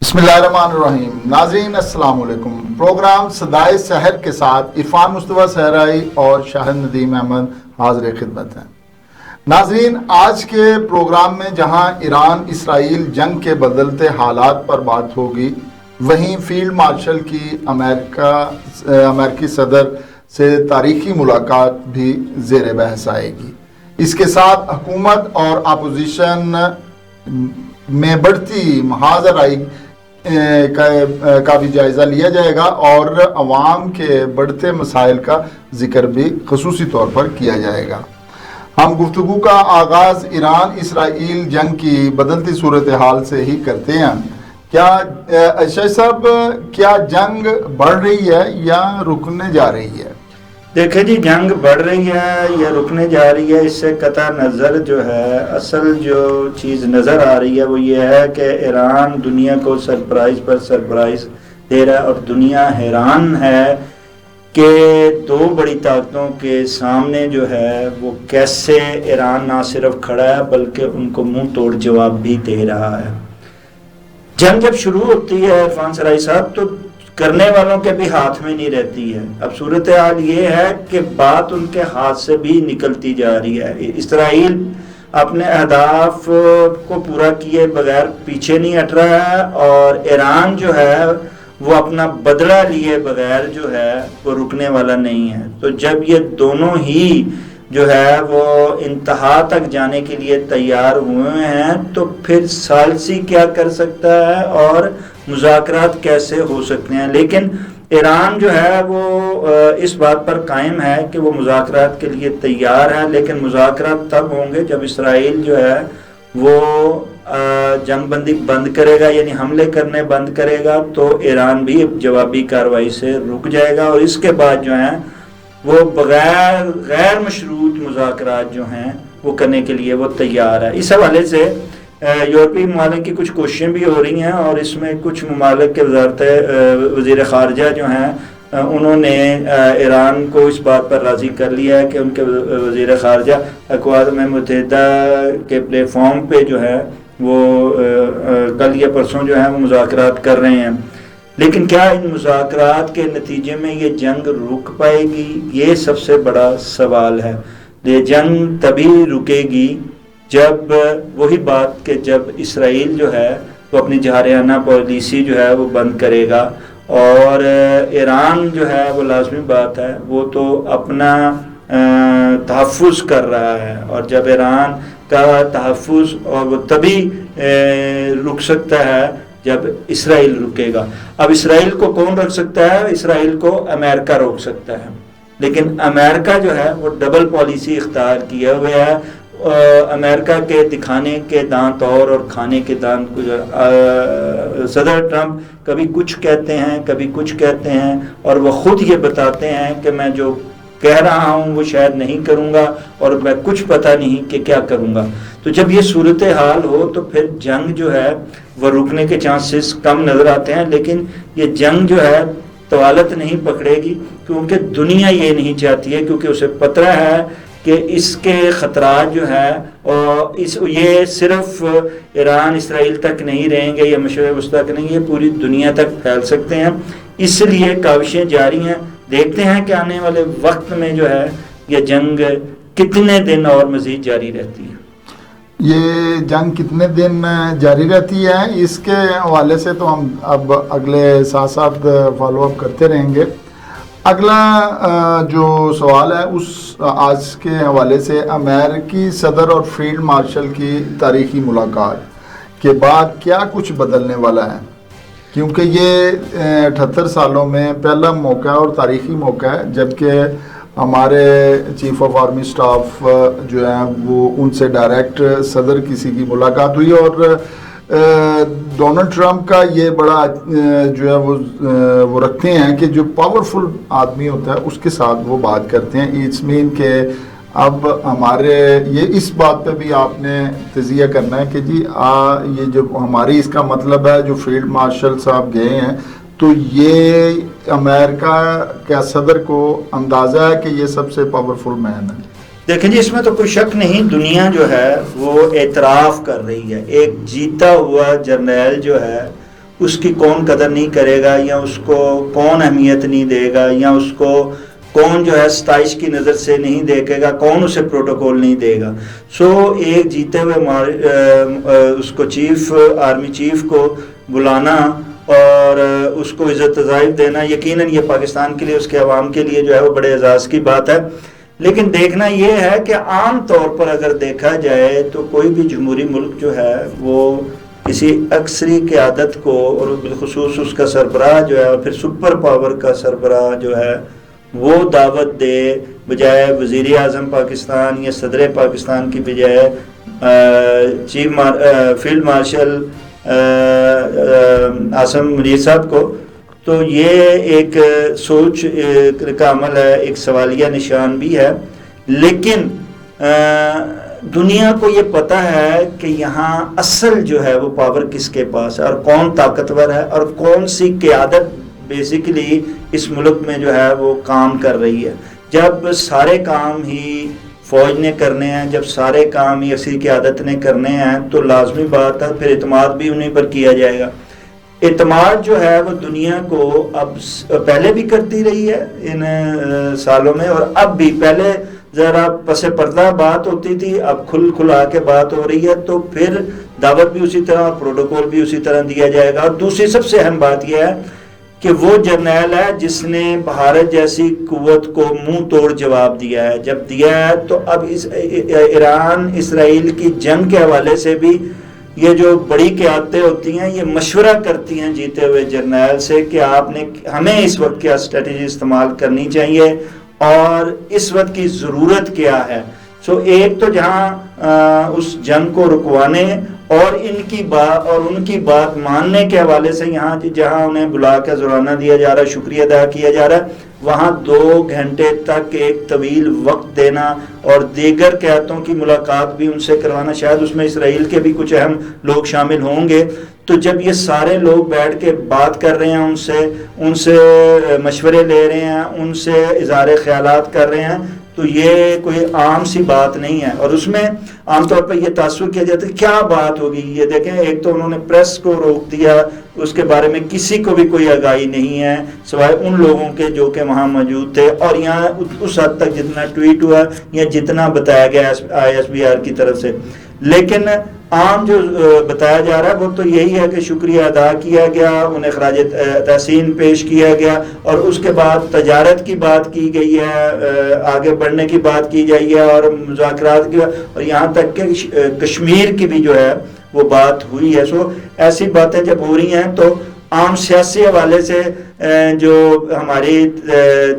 بسم اللہ الرحمن الرحیم. ناظرین السلام علیکم. پروگرام صدائے سحر کے ساتھ عرفان مصطفیٰ صحرائی اور شاہد ندیم احمد حاضر خدمت ہیں. ناظرین، آج کے پروگرام میں جہاں ایران اسرائیل جنگ کے بدلتے حالات پر بات ہوگی، وہیں فیلڈ مارشل کی امریکی صدر سے تاریخی ملاقات بھی زیر بحث آئے گی. اس کے ساتھ حکومت اور اپوزیشن میں بڑھتی محاذ آرائی کا بھی جائزہ لیا جائے گا اور عوام کے بڑھتے مسائل کا ذکر بھی خصوصی طور پر کیا جائے گا. ہم گفتگو کا آغاز ایران اسرائیل جنگ کی بدلتی صورتحال سے ہی کرتے ہیں. شاہ صاحب، کیا جنگ بڑھ رہی ہے یا رکنے جا رہی ہے؟ دیکھیں جی، جنگ بڑھ رہی ہے یا رکنے جا رہی ہے، اس سے قطع نظر جو ہے اصل جو چیز نظر آ رہی ہے وہ یہ ہے کہ ایران دنیا کو سرپرائز پر سرپرائز دے رہا ہے، اور دنیا حیران ہے کہ دو بڑی طاقتوں کے سامنے جو ہے وہ کیسے ایران نہ صرف کھڑا ہے بلکہ ان کو منہ توڑ جواب بھی دے رہا ہے. جنگ جب شروع ہوتی ہے عرفان سرائی صاحب تو کرنے والوں کے بھی ہاتھ میں نہیں رہتی ہے. اب صورتحال یہ ہے کہ بات ان کے ہاتھ سے بھی نکلتی جا رہی ہے. اسرائیل اپنے اہداف کو پورا کیے بغیر پیچھے نہیں ہٹ رہا ہے، اور ایران جو ہے وہ اپنا بدلہ لیے بغیر جو ہے وہ رکنے والا نہیں ہے. تو جب یہ دونوں ہی جو ہے وہ انتہا تک جانے کے لیے تیار ہوئے ہیں تو پھر ثالثی کیا کر سکتا ہے اور مذاکرات کیسے ہو سکتے ہیں. لیکن ایران جو ہے وہ اس بات پر قائم ہے کہ وہ مذاکرات کے لیے تیار ہے، لیکن مذاکرات تب ہوں گے جب اسرائیل جو ہے وہ جنگ بندی بند کرے گا، یعنی حملے کرنے بند کرے گا، تو ایران بھی جوابی کارروائی سے رک جائے گا، اور اس کے بعد جو ہیں وہ غیر مشروط مذاکرات جو ہیں وہ کرنے کے لیے وہ تیار ہے. اس حوالے سے یورپی ممالک کی کچھ کوششیں بھی ہو رہی ہیں، اور اس میں کچھ ممالک کے وزیر خارجہ جو ہیں انہوں نے ایران کو اس بات پر راضی کر لیا ہے کہ ان کے وزیر خارجہ اقوام متحدہ کے پلیٹ فارم پہ جو ہے وہ کل یا پرسوں جو ہیں وہ مذاکرات کر رہے ہیں. لیکن کیا ان مذاکرات کے نتیجے میں یہ جنگ رک پائے گی؟ یہ سب سے بڑا سوال ہے. یہ جنگ تبھی رکے گی جب وہی بات کہ جب اسرائیل جو ہے وہ اپنی جارحانہ پالیسی جو ہے وہ بند کرے گا، اور ایران جو ہے وہ لازمی بات ہے وہ تو اپنا تحفظ کر رہا ہے، اور جب ایران کا تحفظ اور وہ تبھی رک سکتا ہے جب اسرائیل رکے گا. اب اسرائیل کو کون روک سکتا ہے؟ اسرائیل کو امریکہ روک سکتا ہے، لیکن امریکہ جو ہے وہ ڈبل پالیسی اختیار کیا ہوا ہے. امریکہ کے دکھانے کے دانت اور کھانے کے دانت. صدر ٹرمپ کبھی کچھ کہتے ہیں کبھی کچھ کہتے ہیں، اور وہ خود یہ بتاتے ہیں کہ میں جو کہہ رہا ہوں وہ شاید نہیں کروں گا، اور میں کچھ پتہ نہیں کہ کیا کروں گا. تو جب یہ صورتحال ہو تو پھر جنگ جو ہے وہ رکنے کے چانسز کم نظر آتے ہیں. لیکن یہ جنگ جو ہے طوالت نہیں پکڑے گی، کیونکہ دنیا یہ نہیں چاہتی ہے، کیونکہ اسے پتہ ہے کہ اس کے خطرات جو ہے اور یہ صرف ایران اسرائیل تک نہیں رہیں گے یا مشرق وسطیٰ تک نہیں، یہ پوری دنیا تک پھیل سکتے ہیں. اس لیے کاوشیں جاری ہیں. دیکھتے ہیں کہ آنے والے وقت میں جو ہے یہ جنگ کتنے دن اور مزید جاری رہتی ہے. یہ جنگ کتنے دن جاری رہتی ہے، اس کے حوالے سے تو ہم اب اگلے ساتھ ساتھ فالو اپ کرتے رہیں گے. اگلا جو سوال ہے اس آج کے حوالے سے، امریکی صدر اور فیلڈ مارشل کی تاریخی ملاقات کے بعد کیا کچھ بدلنے والا ہے؟ کیونکہ یہ 78 سالوں میں پہلا موقع اور تاریخی موقع ہے جبکہ ہمارے چیف آف آرمی سٹاف جو ہیں وہ ان سے ڈائریکٹ صدر کسی کی ملاقات ہوئی، اور ڈونلڈ ٹرمپ کا یہ بڑا جو ہے وہ رکھتے ہیں کہ جو پاورفل آدمی ہوتا ہے اس کے ساتھ وہ بات کرتے ہیں. اٹس مین کہ اب ہمارے یہ اس بات پہ بھی آپ نے تجزیہ کرنا ہے کہ جی یہ جو ہماری اس کا مطلب ہے جو فیلڈ مارشل صاحب گئے ہیں تو یہ امریکہ کا صدر کو اندازہ ہے کہ یہ سب سے پاورفل مین ہے. دیکھیں جی، اس میں تو کوئی شک نہیں، دنیا جو ہے وہ اعتراف کر رہی ہے. ایک جیتا ہوا جرنیل جو ہے اس کی کون قدر نہیں کرے گا، یا اس کو کون اہمیت نہیں دے گا، یا اس کو کون جو ہے ستائش کی نظر سے نہیں دیکھے گا، کون اسے پروٹوکول نہیں دے گا. سو ایک جیتے ہوئے اس کو آرمی چیف کو بلانا اور اس کو عزت افزائی دینا، یقیناً یہ پاکستان کے لیے، اس کے عوام کے لیے جو ہے وہ بڑے اعزاز کی بات ہے. لیکن دیکھنا یہ ہے کہ عام طور پر اگر دیکھا جائے تو کوئی بھی جمہوری ملک جو ہے وہ کسی عسکری قیادت کو، اور بالخصوص اس کا سربراہ جو ہے اور پھر سپر پاور کا سربراہ جو ہے وہ دعوت دے، بجائے وزیر اعظم پاکستان یا صدر پاکستان کی بجائے فیلڈ مارشل عاصم منیر صاحب کو، تو یہ ایک سوچ کا عمل ہے، ایک سوالیہ نشان بھی ہے. لیکن دنیا کو یہ پتہ ہے کہ یہاں اصل جو ہے وہ پاور کس کے پاس ہے، اور کون طاقتور ہے، اور کون سی قیادت بیسیکلی اس ملک میں جو ہے وہ کام کر رہی ہے. جب سارے کام ہی فوج نے کرنے ہیں، جب سارے کام ہی عسکری قیادت نے کرنے ہیں، تو لازمی بات ہے پھر اعتماد بھی انہیں پر کیا جائے گا. اعتماد جو ہے وہ دنیا کو اب پہلے بھی کرتی رہی ہے ان سالوں میں، اور اب بھی. پہلے ذرا پس پردہ بات ہوتی تھی، اب کھلا کے بات ہو رہی ہے، تو پھر دعوت بھی اسی طرح اور پروٹوکول بھی اسی طرح دیا جائے گا. اور دوسری سب سے اہم بات یہ ہے کہ وہ جرنیل ہے جس نے بھارت جیسی قوت کو منہ توڑ جواب دیا ہے. جب دیا ہے تو اب ایران اسرائیل کی جنگ کے حوالے سے بھی یہ جو بڑی قیادتیں ہوتی ہیں یہ مشورہ کرتی ہیں جیتے ہوئے جرنیل سے کہ ہمیں اس وقت کیا اسٹریٹجی استعمال کرنی چاہیے اور اس وقت کی ضرورت کیا ہے. سو ایک تو جہاں اس جنگ کو رکوانے اور ان کی بات ماننے کے حوالے سے یہاں جہاں انہیں بلا کے زرانہ دیا جا رہا ہے، شکریہ ادا کیا جا رہا ہے، وہاں 2 گھنٹے تک ایک طویل وقت دینا اور دیگر قیادتوں کی ملاقات بھی ان سے کروانا، شاید اس میں اسرائیل کے بھی کچھ اہم لوگ شامل ہوں گے. تو جب یہ سارے لوگ بیٹھ کے بات کر رہے ہیں، ان سے مشورے لے رہے ہیں، ان سے اظہار خیالات کر رہے ہیں، تو یہ کوئی عام سی بات نہیں ہے. اور اس میں عام طور پر یہ تاثر کیا جاتا ہے کیا بات ہوگی. یہ دیکھیں، ایک تو انہوں نے پریس کو روک دیا، اس کے بارے میں کسی کو بھی کوئی آگاہی نہیں ہے سوائے ان لوگوں کے جو کہ وہاں موجود تھے. اور یہاں اس حد تک جتنا ٹویٹ ہوا یا جتنا بتایا گیا ISBR کی طرف سے، لیکن عام جو بتایا جا رہا ہے وہ تو یہی ہے کہ شکریہ ادا کیا گیا، انہیں خراج تحسین پیش کیا گیا، اور اس کے بعد تجارت کی بات کی گئی ہے، آگے بڑھنے کی بات کی جائی ہے، اور مذاکرات کی، اور یہاں تک کہ کشمیر کی بھی جو ہے وہ بات ہوئی ہے. سو ایسی باتیں جب ہو رہی ہیں تو عام سیاسی حوالے سے جو ہماری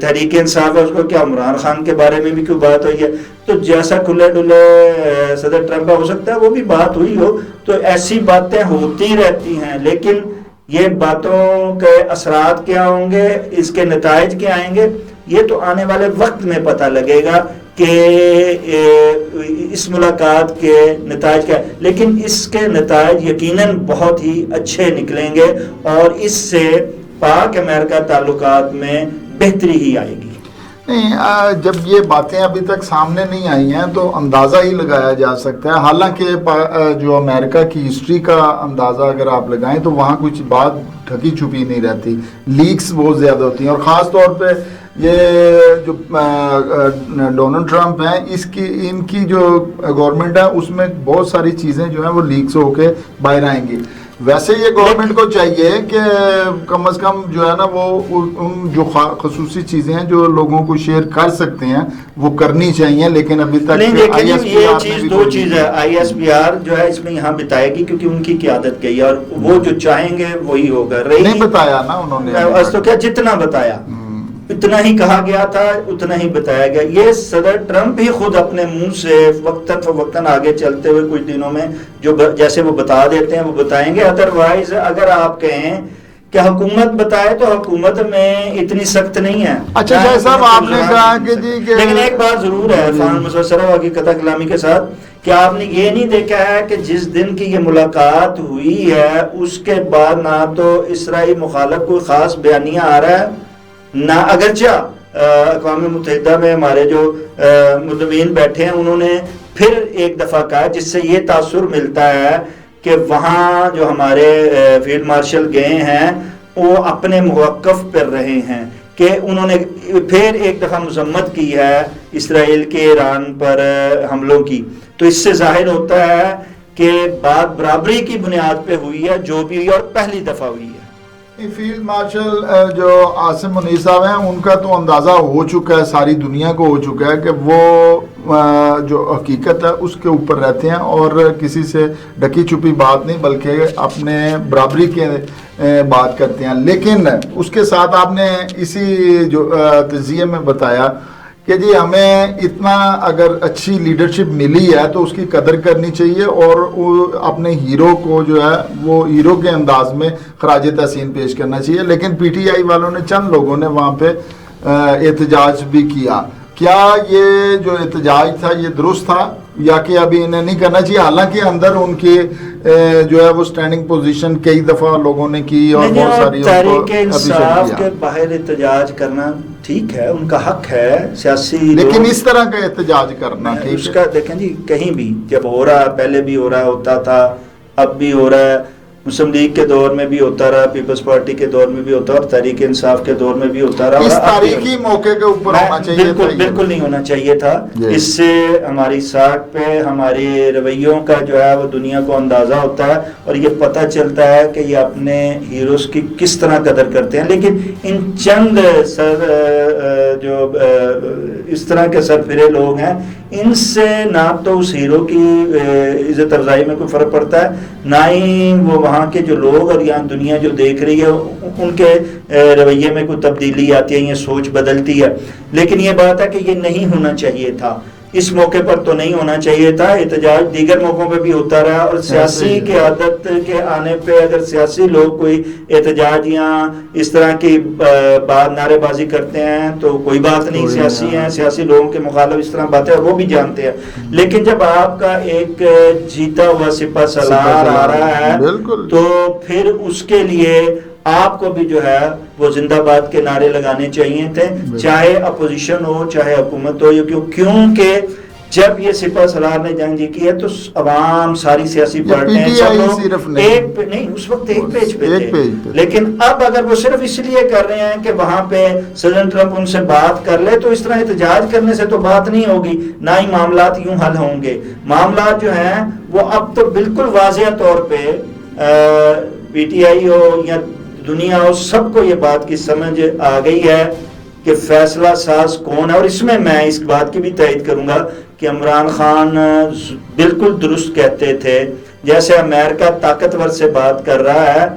تحریک انصاف ہے اس کو کیا عمران خان کے بارے میں بھی کوئی بات ہوئی ہے، تو جیسا کھلے ڈلے صدر ٹرمپ ہو سکتا ہے وہ بھی بات ہوئی ہو. تو ایسی باتیں ہوتی رہتی ہیں، لیکن یہ باتوں کے اثرات کیا ہوں گے، اس کے نتائج کیا آئیں گے، یہ تو آنے والے وقت میں پتہ لگے گا کہ اس ملاقات کے نتائج کیا. لیکن اس کے نتائج یقیناً بہت ہی اچھے نکلیں گے، اور اس سے پاک امریکہ تعلقات میں بہتری ہی آئے گی. نہیں، جب یہ باتیں ابھی تک سامنے نہیں آئی ہیں تو اندازہ ہی لگایا جا سکتا ہے. حالانکہ جو امریکہ کی ہسٹری کا اندازہ اگر آپ لگائیں تو وہاں کچھ بات ڈھکی چھپی نہیں رہتی، لیکس بہت زیادہ ہوتی ہیں. اور خاص طور پہ یہ جو ڈونلڈ ٹرمپ ہیں، ان کی جو گورنمنٹ ہے اس میں بہت ساری چیزیں جو ہیں وہ لیکس ہو کے باہر آئیں گی. ویسے یہ گورنمنٹ کو چاہیے کہ کم از کم جو ہے نا وہ ان جو خصوصی چیزیں ہیں جو لوگوں کو شیئر کر سکتے ہیں وہ کرنی چاہیے. لیکن ابھی تک یہ چیز 2 چیز ہے. ISBR جو ہے اس میں یہاں بتائے گی کیونکہ ان کی قیادت گئی ہے، اور وہ جو چاہیں گے وہی ہوگا. نہیں بتایا نا انہوں نے، تو کیا جتنا بتایا اتنا ہی کہا گیا تھا، اتنا ہی بتایا گیا. یہ صدر ٹرمپ ہی خود اپنے منہ سے وقتاً فوقتاً آگے چلتے ہوئے کچھ دنوں میں جو جیسے وہ بتا دیتے ہیں وہ بتائیں گے. ادروائز اگر آپ کہیں کہ حکومت بتائے تو حکومت میں اتنی سخت نہیں ہے. اچھا جی صاحب، آپ نے کہا کہ جی لیکن ایک بات ضرور ہے عرفان مسرہ کی قطع کلامی کے ساتھ، کہ آپ نے یہ نہیں دیکھا ہے کہ جس دن کی یہ ملاقات ہوئی ہے اس کے بعد نہ تو اسرائیل مخالف کوئی خاص بیانیہ آ رہا ہے، نہ اگرچہ اقوام متحدہ میں ہمارے جو مندوبین بیٹھے ہیں انہوں نے پھر ایک دفعہ کہا، جس سے یہ تاثر ملتا ہے کہ وہاں جو ہمارے فیلڈ مارشل گئے ہیں وہ اپنے موقف پر رہے ہیں کہ انہوں نے پھر ایک دفعہ مذمت کی ہے اسرائیل کے ایران پر حملوں کی. تو اس سے ظاہر ہوتا ہے کہ بات برابری کی بنیاد پہ ہوئی ہے جو بھی ہوئی اور پہلی دفعہ ہوئی ہے. فیلڈ مارشل جو عاصم منیر صاحب ہیں ان کا تو اندازہ ہو چکا ہے, ساری دنیا کو ہو چکا ہے کہ وہ جو حقیقت ہے اس کے اوپر رہتے ہیں اور کسی سے ڈکی چھپی بات نہیں بلکہ اپنے برابری کے بات کرتے ہیں. لیکن اس کے ساتھ آپ نے اسی جو تجزیے میں بتایا کہ جی ہمیں اتنا اگر اچھی لیڈرشپ ملی ہے تو اس کی قدر کرنی چاہیے اور اپنے ہیرو کو جو ہے وہ ہیرو کے انداز میں خراج تحسین پیش کرنا چاہیے. لیکن پی ٹی آئی والوں نے چند لوگوں نے وہاں پہ احتجاج بھی کیا. کیا یہ جو احتجاج تھا یہ درست تھا یا کہ ابھی انہیں نہیں کرنا چاہیے؟ حالانکہ اندر ان کی جو ہے وہ سٹینڈنگ پوزیشن کئی دفعہ لوگوں نے کی اور بہت ساری تحریک انصاف کے باہر احتجاج کرنا ٹھیک ہے, ان کا حق ہے سیاسی, لیکن اس طرح کا احتجاج کرنا ٹھیک اس کا دیکھیں جی کہیں بھی جب ہو رہا ہے, پہلے بھی ہو رہا ہوتا تھا, اب بھی ہو رہا ہے, مسلم لیگ کے دور میں بھی ہوتا رہا, پیپلز پارٹی کے دور میں بھی ہوتا اور تحریک انصاف کے دور میں بھی ہوتا رہا. اس تاریخی موقع کے اوپر ہونا چاہیے تھا, بالکل نہیں ہونا چاہیے تھا. اس سے ہماری ساکھ پہ ہمارے رویوں کا جو ہے وہ دنیا کو اندازہ ہوتا ہے اور یہ پتہ چلتا ہے کہ یہ اپنے ہیروز کی کس طرح قدر کرتے ہیں. لیکن ان چند جو اس طرح کے سرفرے لوگ ہیں ان سے نہ تو اس ہیرو کی عزت افزائی میں کوئی فرق پڑتا ہے, نہ ہی وہ وہاں کے جو لوگ اور یہاں دنیا جو دیکھ رہی ہے ان کے رویے میں کوئی تبدیلی آتی ہے, یہ سوچ بدلتی ہے. لیکن یہ بات ہے کہ یہ نہیں ہونا چاہیے تھا, اس موقع پر تو نہیں ہونا چاہیے تھا. احتجاج دیگر موقعوں پہ بھی ہوتا رہا اور سیاسی قیادت کے آنے پہ اگر سیاسی لوگ کوئی احتجاج یا اس طرح کی بات نعرے بازی کرتے ہیں تو کوئی بات نہیں, سیاسی ہیں, سیاسی لوگوں کے مخالف اس طرح باتیں وہ بھی جانتے ہیں. لیکن جب آپ کا ایک جیتا ہوا سپہ سالار آ رہا ہے تو پھر اس کے لیے آپ کو بھی جو ہے وہ زندہ باد کے نعرے لگانے چاہیے تھے, چاہے اپوزیشن ہو چاہے حکومت ہو. کیونکہ جب یہ سپہ سالار نے جنگ جی کی ہے تو عوام ساری سیاسی پارٹیاں سب لوگ ایک نہیں اس وقت ایک پیج پہ تھے. لیکن اب اگر وہ صرف اس لیے کر رہے ہیں کہ وہاں پہ صدر ٹرمپ ان سے بات کر لے تو اس طرح احتجاج کرنے سے تو بات نہیں ہوگی, نہ ہی معاملات یوں حل ہوں گے. معاملات جو ہیں وہ اب تو بالکل واضح طور پہ پی ٹی آئی ہو یا دنیا ہو سب کو یہ بات کی سمجھ آ گئی ہے کہ فیصلہ ساز کون ہے. اور اس میں اس بات کی بھی تائید کروں گا کہ عمران خان بالکل درست کہتے تھے, جیسے امریکہ طاقتور سے بات کر رہا ہے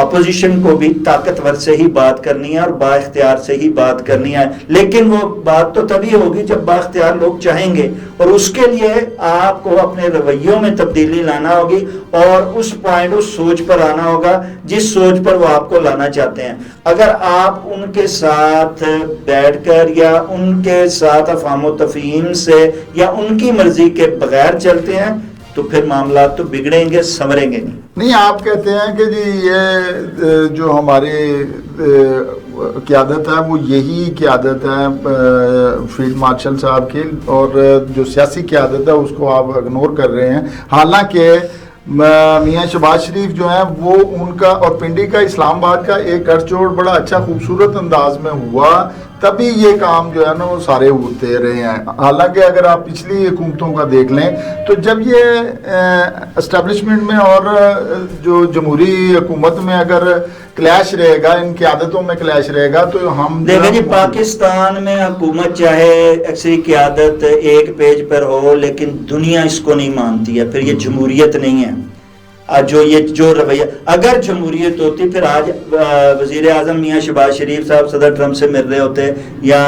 اپوزیشن کو بھی طاقتور سے ہی بات کرنی ہے اور با اختیار سے ہی بات کرنی ہے. لیکن وہ بات تو تبھی ہوگی جب با اختیار لوگ چاہیں گے اور اس کے لیے آپ کو اپنے رویوں میں تبدیلی لانا ہوگی اور اس پوائنٹ اس سوچ پر آنا ہوگا جس سوچ پر وہ آپ کو لانا چاہتے ہیں. اگر آپ ان کے ساتھ بیٹھ کر یا ان کے ساتھ افہام و تفہیم سے یا ان کی مرضی کے بغیر چلتے ہیں تو پھر معاملات تو بگڑیں گے, سنوریں گے نہیں. آپ کہتے ہیں کہ جی یہ جو ہماری قیادت ہے وہ یہی قیادت ہے فیلڈ مارشل صاحب کی, اور جو سیاسی قیادت ہے اس کو آپ اگنور کر رہے ہیں. حالانکہ میاں شہباز شریف جو ہیں وہ ان کا اور پنڈی کا اسلام آباد کا ایک گٹھ بڑا اچھا خوبصورت انداز میں ہوا, تبھی یہ کام جو ہے نا وہ سارے ہوتے رہے ہیں. حالانکہ اگر آپ پچھلی حکومتوں کا دیکھ لیں تو جب یہ اسٹیبلشمنٹ میں اور جو جمہوری حکومت میں اگر کلیش رہے گا, ان قیادتوں میں کلیش رہے گا تو ہم دیکھیں جی پاکستان میں حکومت چاہے ایکسی قیادت ایک پیج پر ہو لیکن دنیا اس کو نہیں مانتی ہے, پھر یہ جمہوریت نہیں ہے. جو رویہ اگر جمہوریت ہوتی پھر آج وزیر اعظم میاں شہباز شریف صاحب صدر ٹرمپ سے مل رہے ہوتے یا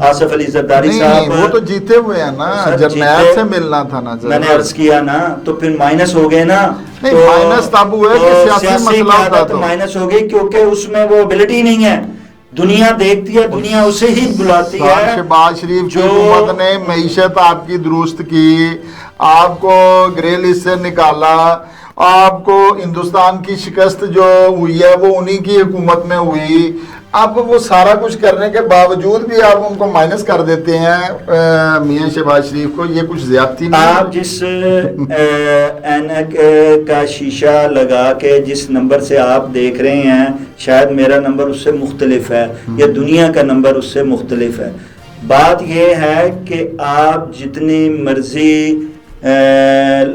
آصف علی زرداری صاحب, وہ تو جیتے ہوئے ہیں نا, جرنیل سے ملنا تھا نا, میں نے عرض کیا نا, تو پھر مائنس ہو گئے نا. مائنس تب ہوا ہے کہ سیاسی مسئلہ ہوتا تو مائنس ہو گئی کیونکہ اس میں وہ ابیلٹی نہیں ہے. دنیا دیکھتی ہے, دنیا اسے ہی بلاتی ہے. شہباز شریف کی حکومت نے معیشت آپ کی درست کی, آپ کو گرے لسٹ سے نکالا, آپ کو ہندوستان کی شکست جو ہوئی ہے وہ انہی کی حکومت میں ہوئی. اب وہ سارا کچھ کرنے کے باوجود بھی آپ ان کو مائنس کر دیتے ہیں میاں شہباز شریف کو, یہ کچھ زیادتی نہیں؟ آپ جس اینک کا شیشہ لگا کے جس نمبر سے آپ دیکھ رہے ہیں, شاید میرا نمبر اس سے مختلف ہے یا دنیا کا نمبر اس سے مختلف ہے. بات یہ ہے کہ آپ جتنی مرضی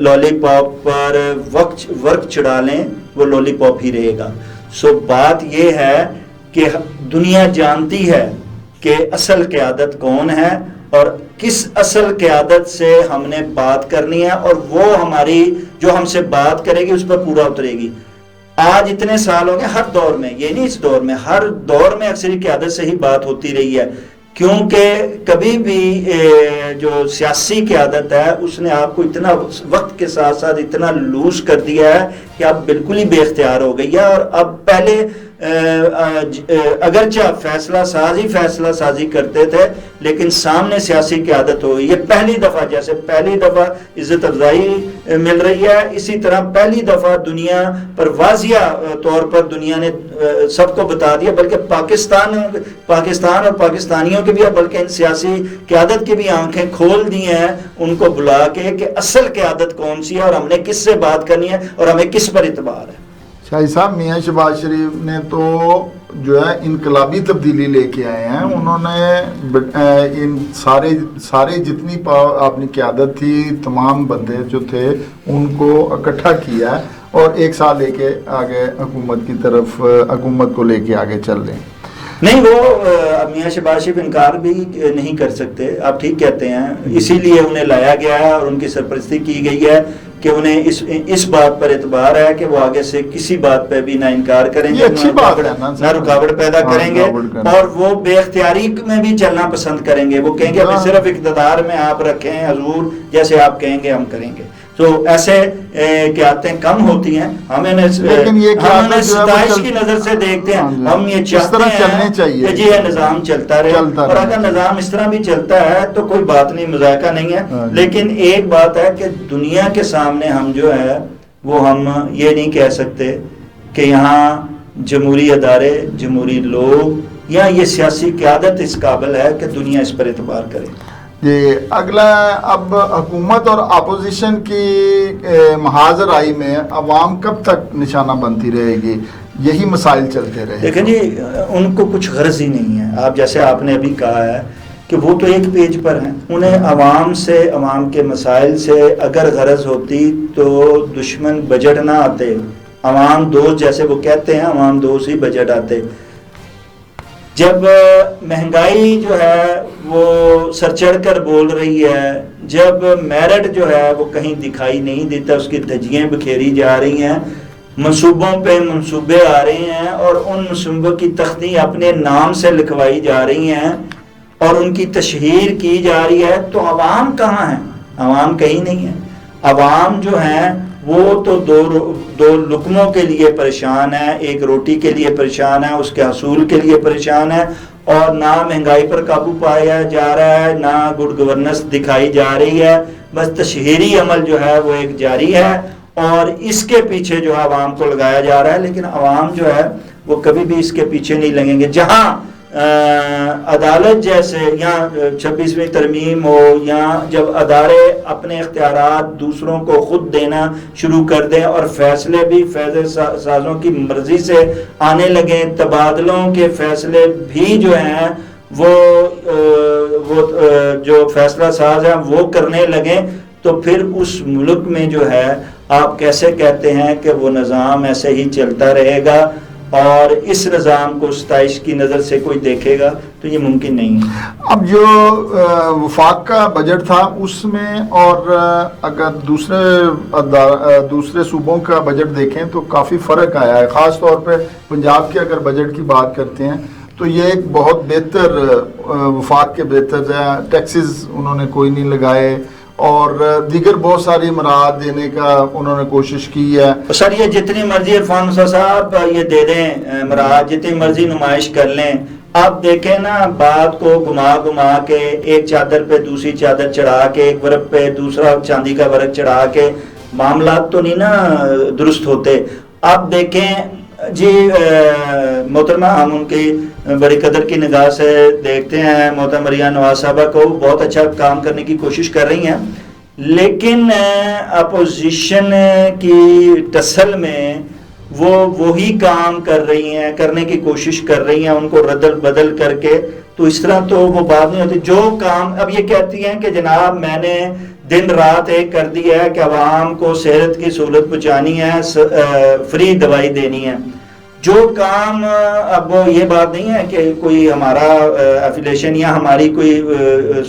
لولی پاپ پر ورک چڑھا لیں وہ لولی پاپ ہی رہے گا. سو بات یہ ہے کہ دنیا جانتی ہے کہ اصل قیادت کون ہے اور کس اصل قیادت سے ہم نے بات کرنی ہے, اور وہ ہماری جو ہم سے بات کرے گی اس پر پورا اترے گی. آج اتنے سال ہو گئے, ہر دور میں, یہ نہیں اس دور میں, ہر دور میں اکثری قیادت سے ہی بات ہوتی رہی ہے, کیونکہ کبھی بھی جو سیاسی قیادت ہے اس نے آپ کو اتنا وقت کے ساتھ ساتھ اتنا لوز کر دیا ہے کہ آپ بالکل ہی بے اختیار ہو گئی ہے. اور اب پہلے اگرچہ فیصلہ سازی کرتے تھے لیکن سامنے سیاسی قیادت ہو گئی. یہ پہلی دفعہ, جیسے پہلی دفعہ عزت افزائی مل رہی ہے, اسی طرح پہلی دفعہ دنیا پر واضح طور پر دنیا نے سب کو بتا دیا, بلکہ پاکستان اور پاکستانیوں کے بھی, بلکہ ان سیاسی قیادت کی بھی آنکھیں کھول دی ہیں ان کو بلا کے کہ اصل قیادت کون سی ہے اور ہم نے کس سے بات کرنی ہے اور ہمیں کس پر اعتبار ہے. شاہی صاحب, میاں شہباز شریف نے تو جو ہے انقلابی تبدیلی لے کے آئے ہیں. انہوں نے ان سارے جتنی اپنی قیادت تھی, تمام بندے جو تھے ان کو اکٹھا کیا اور ایک سال لے کے آگے حکومت کو لے کے آگے چل رہے ہیں. نہیں, وہ میاں شہباز شریف انکار بھی نہیں کر سکتے, آپ ٹھیک کہتے ہیں, اسی لیے انہیں لایا گیا ہے اور ان کی سرپرستی کی گئی ہے کہ انہیں اس بات پر اعتبار ہے کہ وہ آگے سے کسی بات پہ بھی نہ انکار کریں گے, نہ رکاوٹ پیدا کریں گے, اور وہ بے اختیاری میں بھی چلنا پسند کریں گے. وہ کہیں گے ہمیں صرف اقتدار میں آپ رکھیں حضور, جیسے آپ کہیں گے ہم کریں گے. تو ایسے قیادتیں کم ہوتی ہیں, ہمیں ستائش کی نظر سے دیکھتے ہیں, ہم یہ چاہتے ہیں کہ یہ نظام چلتا رہے, اور اگر نظام اس طرح بھی چلتا ہے تو کوئی بات نہیں, مذائقہ نہیں ہے. لیکن ایک بات ہے کہ دنیا کے سامنے ہم جو ہے وہ ہم یہ نہیں کہہ سکتے کہ یہاں جمہوری ادارے, جمہوری لوگ یا یہ سیاسی قیادت اس قابل ہے کہ دنیا اس پر اعتبار کرے. جی, اگلا اب حکومت اور اپوزیشن کی محاذ رائی میں عوام کب تک نشانہ بنتی رہے گی؟ یہی مسائل چلتے رہے. دیکھیں جی, ان کو کچھ غرض ہی نہیں ہے. آپ جیسے آپ نے ابھی کہا ہے کہ وہ تو ایک پیج پر ہیں, انہیں عوام سے, عوام کے مسائل سے اگر غرض ہوتی تو دشمن بجٹ نہ آتے, عوام دوست جیسے وہ کہتے ہیں, عوام دوست ہی بجٹ آتے. جب مہنگائی جو ہے وہ سر چڑھ کر بول رہی ہے, جب میرٹ جو ہے وہ کہیں دکھائی نہیں دیتا, اس کی دھجیاں بکھیری جا رہی ہیں, منصوبوں پہ منصوبے آ رہے ہیں اور ان منصوبوں کی تختی اپنے نام سے لکھوائی جا رہی ہیں اور ان کی تشہیر کی جا رہی ہے, تو عوام کہاں ہیں؟ عوام کہیں نہیں ہے. عوام جو ہیں وہ تو دو لقموں کے لیے پریشان ہے, ایک روٹی کے لیے پریشان ہے, اس کے حصول کے لیے پریشان ہے, اور نہ مہنگائی پر قابو پایا جا رہا ہے, نہ گڈ گورننس دکھائی جا رہی ہے. بس تشہیری عمل جو ہے وہ ایک جاری ہے اور اس کے پیچھے جو ہے عوام کو لگایا جا رہا ہے. لیکن عوام جو ہے وہ کبھی بھی اس کے پیچھے نہیں لگیں گے. جہاں عدالت جیسے یا 26ویں ترمیم ہو, یا جب ادارے اپنے اختیارات دوسروں کو خود دینا شروع کر دیں اور فیصلے بھی فیصلہ سازوں کی مرضی سے آنے لگیں, تبادلوں کے فیصلے بھی جو ہیں وہ جو فیصلہ ساز ہیں وہ کرنے لگیں, تو پھر اس ملک میں جو ہے آپ کیسے کہتے ہیں کہ وہ نظام ایسے ہی چلتا رہے گا اور اس نظام کو ستائش کی نظر سے کوئی دیکھے گا؟ تو یہ ممکن نہیں ہے. اب جو وفاق کا بجٹ تھا اس میں اور اگر دوسرے صوبوں کا بجٹ دیکھیں تو کافی فرق آیا ہے. خاص طور پہ پنجاب کے اگر بجٹ کی بات کرتے ہیں تو یہ ایک بہت بہتر وفاق کے بہتر ہے. ٹیکسز انہوں نے کوئی نہیں لگائے اور دیگر بہت ساری مراحت دینے کا انہوں نے کوشش کی ہے. سر یہ جتنی مرضی عرفان موسیٰ صاحب یہ دے دیں مراحت, جتنی مرضی نمائش کر لیں, آپ دیکھیں نا بات کو گھما کے ایک چادر پہ دوسری چادر چڑھا کے, ایک ورق پہ دوسرا چاندی کا ورق چڑھا کے معاملات تو نہیں نا درست ہوتے. آپ دیکھیں جی محترمہ ہم ان کی بڑی قدر کی نگاہ سے دیکھتے ہیں، محترمہ مریم نواز صاحبہ کو بہت اچھا کام کرنے کی کوشش کر رہی ہیں، لیکن اپوزیشن کی ٹسل میں وہ وہی کام کر رہی ہیں، کرنے کی کوشش کر رہی ہیں، ان کو ردل بدل کر کے، تو اس طرح تو وہ بات نہیں ہوتی۔ جو کام اب یہ کہتی ہیں کہ جناب میں نے دن رات ایک کر دی ہے کہ عوام کو صحت کی سہولت پہنچانی ہے، فری دوائی دینی ہے، جو کام اب وہ یہ بات نہیں ہے کہ کوئی ہمارا ایفیلیشن یا ہماری کوئی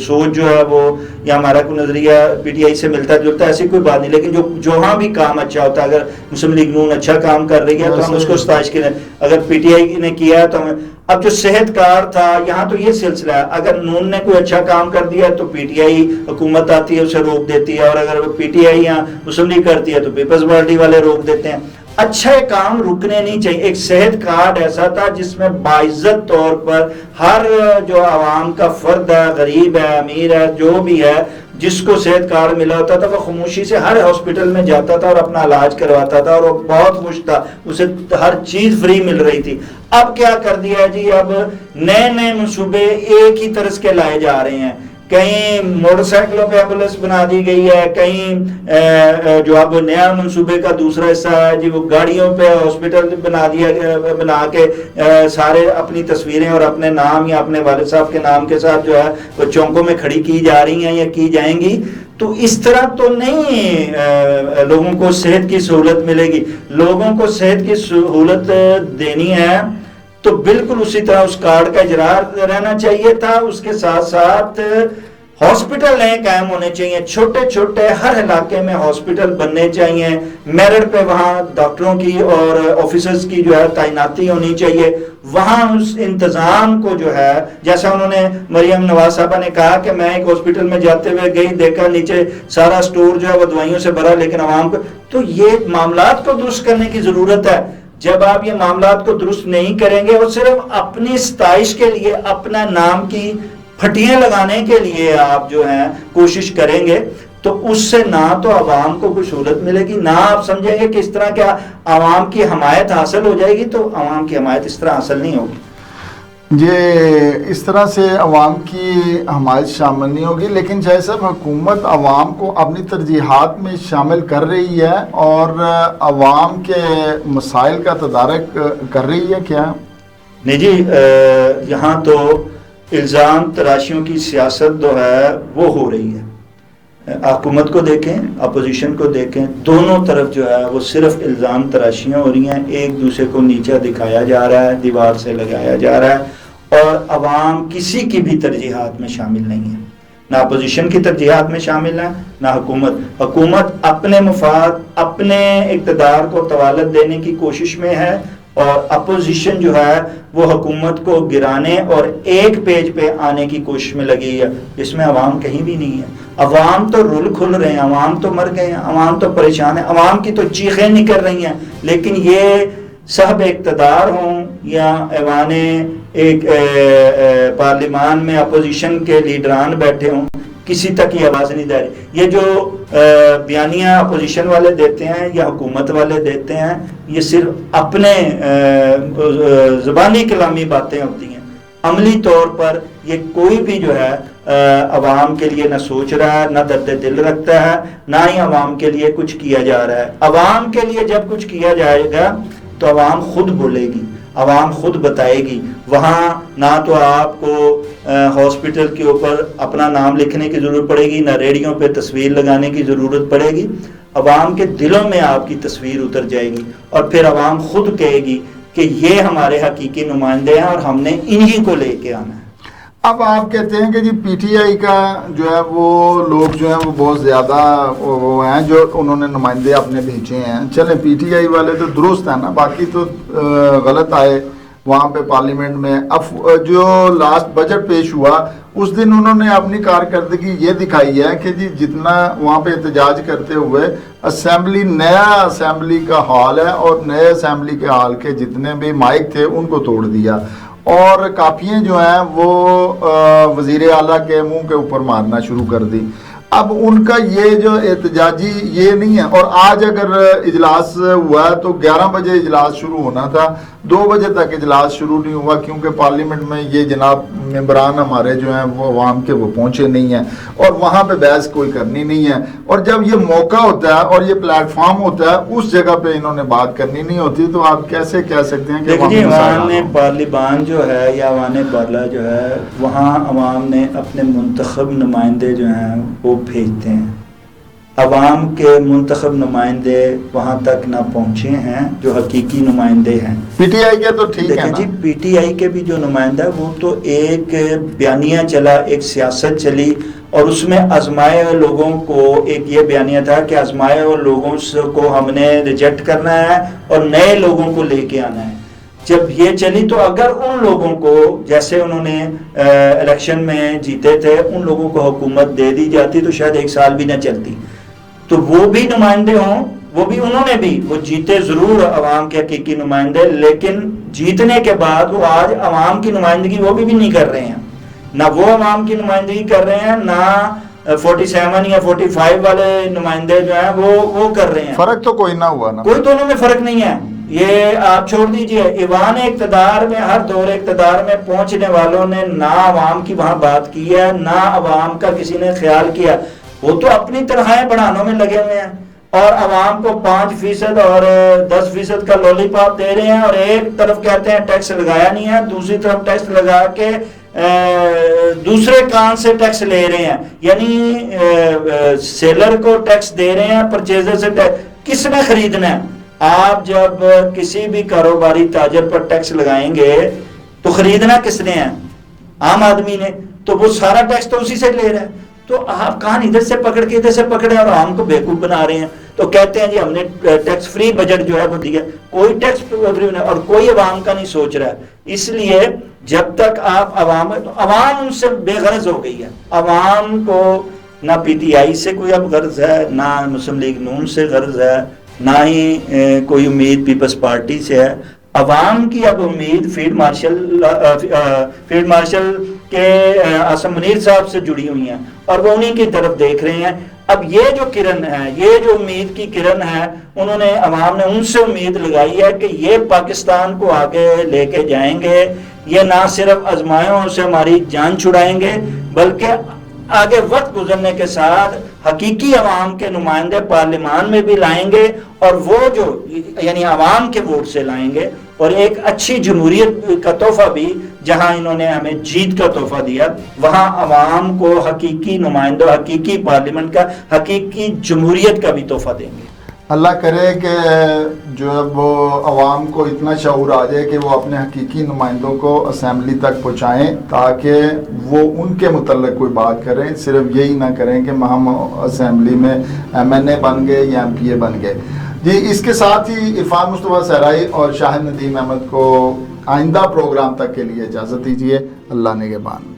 سوچ جو ہے وہ یا ہمارا کوئی نظریہ پی ٹی آئی سے ملتا جلتا ہے، ایسی کوئی بات نہیں، لیکن جو ہاں بھی کام اچھا ہوتا ہے، اگر مسلم لیگ نون اچھا کام کر رہی ہے تو ہم اس کو ستائش کریں، اگر پی ٹی آئی نے کیا ہے تو ہمیں اب جو صحت کار تھا یہاں تو یہ سلسلہ ہے، اگر نون نے کوئی اچھا کام کر دیا تو پی ٹی آئی حکومت آتی ہے اسے روک دیتی ہے، اور اگر پی ٹی آئی یا مسلم لیگ کرتی ہے تو پیپلز پارٹی والے روک دیتے ہیں۔ اچھے کام رکنے نہیں چاہیے۔ ایک صحت کارڈ ایسا تھا جس میں باعزت طور پر ہر جو عوام کا فرد ہے، غریب ہے، امیر ہے، جو بھی ہے، جس کو صحت کارڈ ملا ہوتا تھا وہ خاموشی سے ہر ہاسپٹل میں جاتا تھا اور اپنا علاج کرواتا تھا، اور وہ بہت خوش تھا، اسے ہر چیز فری مل رہی تھی۔ اب کیا کر دیا ہے جی، اب نئے نئے منصوبے ایک ہی طرز کے لائے جا رہے ہیں، کہیں موٹر سائیکلوں پہ ایمبولینس بنا دی گئی ہے، کہیں جو اب نیا منصوبے کا دوسرا حصہ ہے جی وہ گاڑیوں پہ ہاسپٹل بنا کے سارے اپنی تصویریں اور اپنے نام یا اپنے والد صاحب کے نام کے ساتھ جو ہے وہ چونکوں میں کھڑی کی جا رہی ہیں یا کی جائیں گی۔ تو اس طرح تو نہیں لوگوں کو صحت کی سہولت ملے گی۔ لوگوں کو صحت کی سہولت دینی ہے تو بالکل اسی طرح اس کارڈ کا اجرا رہنا چاہیے تھا، اس کے ساتھ ساتھ ہاسپٹل نئے قائم ہونے چاہیے، چھوٹے چھوٹے ہر علاقے میں ہاسپٹل بننے چاہیے، میرٹ پہ وہاں ڈاکٹروں کی اور آفیسرز کی جو ہے تعیناتی ہونی چاہیے، وہاں اس انتظام کو جو ہے جیسا انہوں نے مریم نواز صاحبہ نے کہا کہ میں ایک ہاسپٹل میں جاتے ہوئے گئی، دیکھا نیچے سارا سٹور جو ہے وہ دوائیوں سے بھرا، لیکن عوام کو تو یہ معاملات کو درست کرنے کی ضرورت ہے۔ جب آپ یہ معاملات کو درست نہیں کریں گے اور صرف اپنی ستائش کے لیے، اپنا نام کی پھٹیاں لگانے کے لیے آپ جو ہیں کوشش کریں گے تو اس سے نہ تو عوام کو کوئی سہولت ملے گی، نہ آپ سمجھیں گے کہ اس طرح کیا عوام کی حمایت حاصل ہو جائے گی، تو عوام کی حمایت اس طرح حاصل نہیں ہوگی۔ یہ اس طرح سے عوام کی حمایت شامل نہیں ہوگی، لیکن جیسے صاحب حکومت عوام کو اپنی ترجیحات میں شامل کر رہی ہے اور عوام کے مسائل کا تدارک کر رہی ہے کیا؟ نہیں جی، یہاں تو الزام تراشیوں کی سیاست جو ہے وہ ہو رہی ہے۔ حکومت کو دیکھیں، اپوزیشن کو دیکھیں، دونوں طرف جو ہے وہ صرف الزام تراشیاں ہو رہی ہیں، ایک دوسرے کو نیچا دکھایا جا رہا ہے، دیوار سے لگایا جا رہا ہے، اور عوام کسی کی بھی ترجیحات میں شامل نہیں ہے، نہ اپوزیشن کی ترجیحات میں شامل ہے نہ حکومت اپنے مفاد، اپنے اقتدار کو طوالت دینے کی کوشش میں ہے، اور اپوزیشن جو ہے وہ حکومت کو گرانے اور ایک پیج پہ آنے کی کوشش میں لگی ہے، جس میں عوام کہیں بھی نہیں ہے۔ عوام تو رول کھل رہے ہیں، عوام تو مر گئے ہیں، عوام تو پریشان ہے، عوام کی تو چیخیں نکل رہی ہیں، لیکن یہ صاحب اقتدار ہوں یا ایوان ایک پارلیمان میں اپوزیشن کے لیڈران بیٹھے ہوں، کسی تک یہ آواز نہیں دے رہی۔ یہ جو بیانیہ اپوزیشن والے دیتے ہیں یا حکومت والے دیتے ہیں، یہ صرف اپنے زبانی کلامی باتیں ہوتی ہیں، عملی طور پر یہ کوئی بھی جو ہے عوام کے لیے نہ سوچ رہا ہے، نہ درد دل رکھتا ہے، نہ ہی عوام کے لیے کچھ کیا جا رہا ہے۔ عوام کے لیے جب کچھ کیا جائے گا تو عوام خود بولے گی، عوام خود بتائے گی، وہاں نہ تو آپ کو ہاسپٹل کے اوپر اپنا نام لکھنے کی ضرورت پڑے گی، نہ ریڈیو پہ تصویر لگانے کی ضرورت پڑے گی، عوام کے دلوں میں آپ کی تصویر اتر جائے گی، اور پھر عوام خود کہے گی کہ یہ ہمارے حقیقی نمائندے ہیں اور ہم نے انہی کو لے کے آنا ہے۔ اب آپ کہتے ہیں کہ جی پی ٹی آئی کا جو ہے وہ لوگ جو ہیں وہ بہت زیادہ وہ ہیں جو انہوں نے نمائندے اپنے بھیجے ہیں، چلیں پی ٹی آئی والے تو درست ہیں نا، باقی تو غلط آئے وہاں پہ پارلیمنٹ میں۔ اب جو لاسٹ بجٹ پیش ہوا اس دن انہوں نے اپنی کارکردگی یہ دکھائی ہے کہ جی جتنا وہاں پہ احتجاج کرتے ہوئے اسمبلی، نیا اسمبلی کا ہال ہے اور نئے اسمبلی کے ہال کے جتنے بھی مائک تھے ان کو توڑ دیا، اور کاپیاں جو ہیں وہ وزیر اعلیٰ کے منہ کے اوپر مارنا شروع کر دی۔ اب ان کا یہ جو احتجاجی یہ نہیں ہے. اور آج اگر اجلاس ہوا ہے تو 11 بجے اجلاس شروع ہونا تھا, 2 بجے تک اجلاس شروع نہیں ہوا کیونکہ پارلیمنٹ میں یہ جناب ممبران ہمارے جو ہیں وہ عوام کے وہ پہنچے نہیں ہیں, اور وہاں پہ بحث کوئی کرنی نہیں ہے. اور جب یہ موقع ہوتا ہے اور یہ پلیٹ فارم ہوتا ہے اس جگہ پہ انہوں نے بات کرنی نہیں ہوتی, تو آپ کیسے کہہ سکتے ہیں کہ عوام پارلیمان جو ہے یا عوام بالا جو ہے وہاں عوام نے اپنے منتخب نمائندے جو ہیں وہ بھیجتے ہیں. عوام کے منتخب نمائندے وہاں تک نہ پہنچے ہیں جو حقیقی نمائندے ہیں. پی ٹی آئی کے تو ٹھیک ہے جی, پی ٹی آئی کے بھی جو نمائندہ وہ تو ایک بیانیہ چلا, ایک سیاست چلی, اور اس میں آزمائے ہوئے لوگوں کو ایک یہ بیانیہ تھا کہ آزمائے ہوئے لوگوں کو ہم نے ریجیکٹ کرنا ہے اور نئے لوگوں کو لے کے آنا ہے. جب یہ چلی تو اگر ان لوگوں کو جیسے انہوں نے الیکشن میں جیتے تھے ان لوگوں کو حکومت دے دی جاتی تو شاید 1 سال بھی نہ چلتی. تو وہ بھی نمائندے ہوں, وہ بھی انہوں نے بھی وہ جیتے ضرور عوام کے حقیقی نمائندے, لیکن جیتنے کے بعد وہ آج عوام کی نمائندگی وہ بھی نہیں کر رہے ہیں. نہ وہ عوام کی نمائندگی کر رہے ہیں, نہ 47 یا 45 والے نمائندے جو ہیں وہ کر رہے ہیں. فرق تو کوئی نہ ہوا نا, کوئی دونوں میں فرق نہیں ہے. یہ آپ چھوڑ دیجئے, ایوان اقتدار میں ہر دور اقتدار میں پہنچنے والوں نے نہ عوام کی وہاں بات کی ہے, نہ عوام کا کسی نے خیال کیا. وہ تو اپنی تنخواہیں بڑھانوں میں لگے ہوئے ہیں اور عوام کو 5% اور 10% کا لولی پاپ دے رہے ہیں, اور ایک طرف کہتے ہیں ٹیکس لگایا نہیں ہے, دوسری طرف ٹیکس لگا کے دوسرے کان سے ٹیکس لے رہے ہیں. یعنی سیلر کو ٹیکس دے رہے ہیں, پرچیزر سے ٹیکس. کس نے خریدنا ہے؟ آپ جب کسی بھی کاروباری تاجر پر ٹیکس لگائیں گے تو خریدنا کس نے ہے؟ عام آدمی نے. تو وہ سارا ٹیکس تو اسی سے لے رہا ہے. تو آپ کہاں ادھر سے پکڑ کے ادھر سے پکڑے اور عوام کو بیوقوف بنا رہے ہیں. تو کہتے ہیں جی ہم نے ٹیکس فری بجٹ جو ہے وہ دیا. کوئی ٹیکس فری نہیں, اور کوئی عوام کا نہیں سوچ رہا ہے. اس لیے جب تک آپ عوام ان سے بے غرض ہو گئی ہے. عوام کو نہ پی ٹی آئی سے کوئی اب غرض ہے, نہ مسلم لیگ نون سے غرض ہے, نہ ہی کوئی امید پیپلز پارٹی سے ہے. عوام کی اب امید field marshal K Asim Munir صاحب سے جڑی ہوئی ہیں اور وہ انہی کی طرف دیکھ رہے ہیں. اب یہ جو کرن ہے, یہ جو امید کی کرن ہے, انہوں نے عوام نے ان سے امید لگائی ہے کہ یہ پاکستان کو آگے لے کے جائیں گے. یہ نہ صرف آزمائشوں سے ہماری جان چھڑائیں گے بلکہ آگے وقت گزرنے کے ساتھ حقیقی عوام کے نمائندے پارلیمان میں بھی لائیں گے, اور وہ جو یعنی عوام کے ووٹ سے لائیں گے, اور ایک اچھی جمہوریت کا تحفہ بھی, جہاں انہوں نے ہمیں جیت کا تحفہ دیا, وہاں عوام کو حقیقی نمائندوں, حقیقی پارلیمنٹ کا, حقیقی جمہوریت کا بھی تحفہ دیں گے. اللہ کرے کہ جو ہے وہ عوام کو اتنا شعور آ جائے کہ وہ اپنے حقیقی نمائندوں کو اسمبلی تک پہنچائیں تاکہ وہ ان کے متعلق کوئی بات کریں, صرف یہی نہ کریں کہ ہم اسمبلی میں MNA بن گئے یا MPA بن گئے. جی, اس کے ساتھ ہی عرفان مصطفیٰ صحرائی اور شاہد ندیم احمد کو آئندہ پروگرام تک کے لیے اجازت دیجیے. اللہ نگہبان.